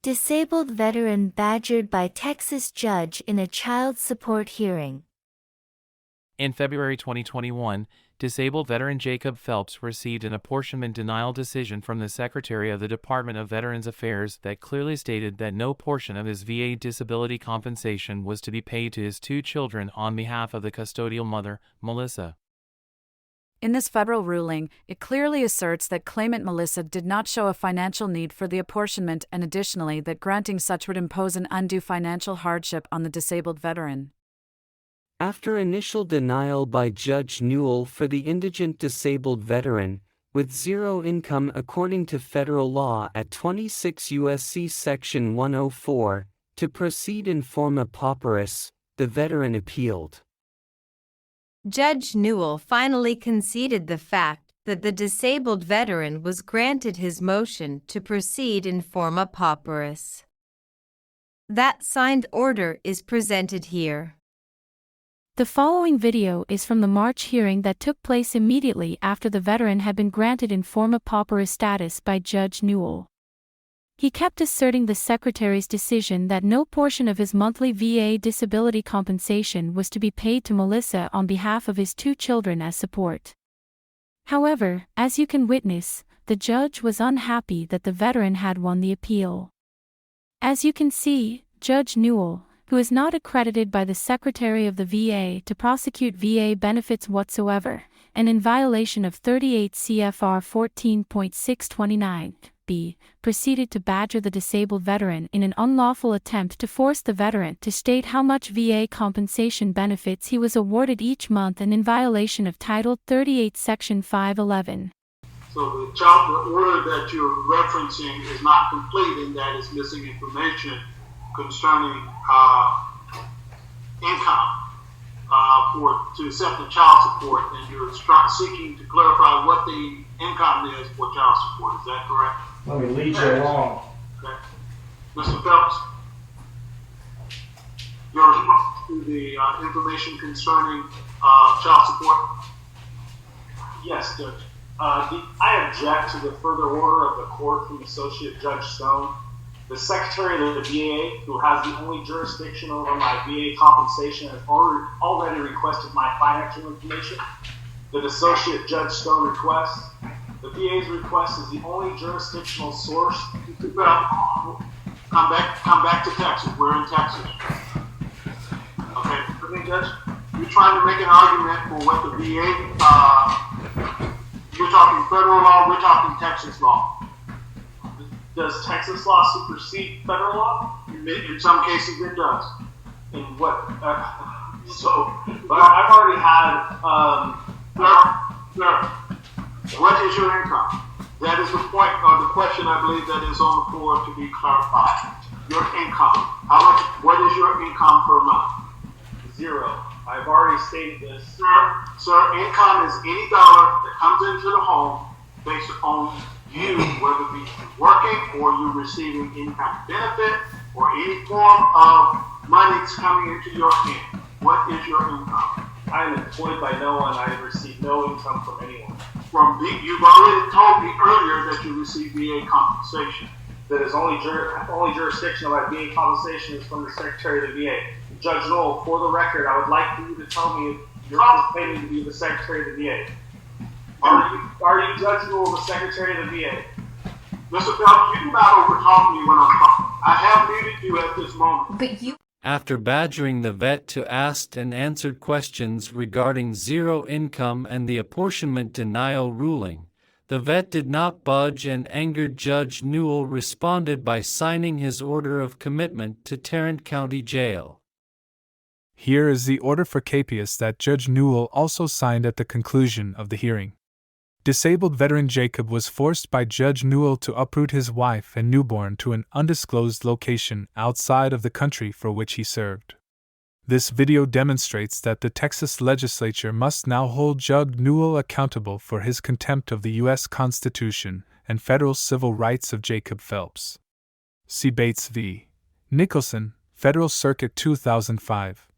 Disabled veteran badgered by Texas judge in a child support hearing. In February 2021, disabled veteran Jacob Phelps received an apportionment denial decision from the Secretary of the Department of Veterans Affairs that clearly stated that no portion of his VA disability compensation was to be paid to his two children on behalf of the custodial mother, Melissa. In this federal ruling, it clearly asserts that claimant Melissa did not show a financial need for the apportionment, and additionally that granting such would impose an undue financial hardship on the disabled veteran. After initial denial by Judge Newell for the indigent disabled veteran, with zero income according to federal law at 26 U.S.C. Section 104, to proceed in forma pauperis, the veteran appealed. Judge Newell finally conceded the fact that the disabled veteran was granted his motion to proceed in forma pauperis. That signed order is presented here. The following video is from the March hearing that took place immediately after the veteran had been granted in forma pauperis status by Judge Newell. He kept asserting the Secretary's decision that no portion of his monthly VA disability compensation was to be paid to Melissa on behalf of his two children as support. However, as you can witness, the judge was unhappy that the veteran had won the appeal. As you can see, Judge Newell, who is not accredited by the Secretary of the VA to prosecute VA benefits whatsoever, and in violation of 38 CFR 14.629(b), proceeded to badger the disabled veteran in an unlawful attempt to force the veteran to state how much VA compensation benefits he was awarded each month, and in violation of Title 38 Section 511. So the order that you're referencing is not complete, and that is missing information concerning income to accept the child support, and you're seeking to clarify what the income is for child support. Is that correct? Let me lead you along. Okay. Mr. Phelps, your response to the information concerning child support? Yes, Judge. I object to the further order of the court from Associate Judge Stone. The Secretary of the VA, who has the only jurisdiction over my VA compensation, has already requested my financial information that Associate Judge Stone requests. The VA's request is the only jurisdictional source. Come back to Texas. We're in Texas. Okay, Judge, you're trying to make an argument for what the VA, you're talking federal law, we're talking Texas law. Does Texas law supersede federal law? In some cases it does. In what? But I've already had, Sir, what is your income? That is the point, or the question I believe that is on the floor to be clarified. Your income. What is your income per month? Zero. I've already stated this. Sir, income is any dollar that comes into the home based on you, whether it be working or you receiving any kind of benefit or any form of money that's coming into your hand. What is your income? I am employed by no one. I receive no income from anyone. You've already told me earlier that you receive VA compensation. That is only jurisdiction of my VA compensation is from the Secretary of the VA. Judge Newell, for the record, I would like for you to tell me if you're anticipating to be the Secretary of the VA. Are you Judge Newell, the Secretary of the VA? Mr. Phelps, you do not overtalk me when I'm talking. I have muted you at this moment. After badgering the vet to asked and answered questions regarding zero income and the apportionment denial ruling, the vet did not budge, and angered Judge Newell responded by signing his order of commitment to Tarrant County Jail. Here is the order for capias that Judge Newell also signed at the conclusion of the hearing. Disabled veteran Jacob was forced by Judge Newell to uproot his wife and newborn to an undisclosed location outside of the country for which he served. This video demonstrates that the Texas legislature must now hold Judge Newell accountable for his contempt of the U.S. Constitution and federal civil rights of Jacob Phelps. See Bates v. Nicholson, Federal Circuit 2005.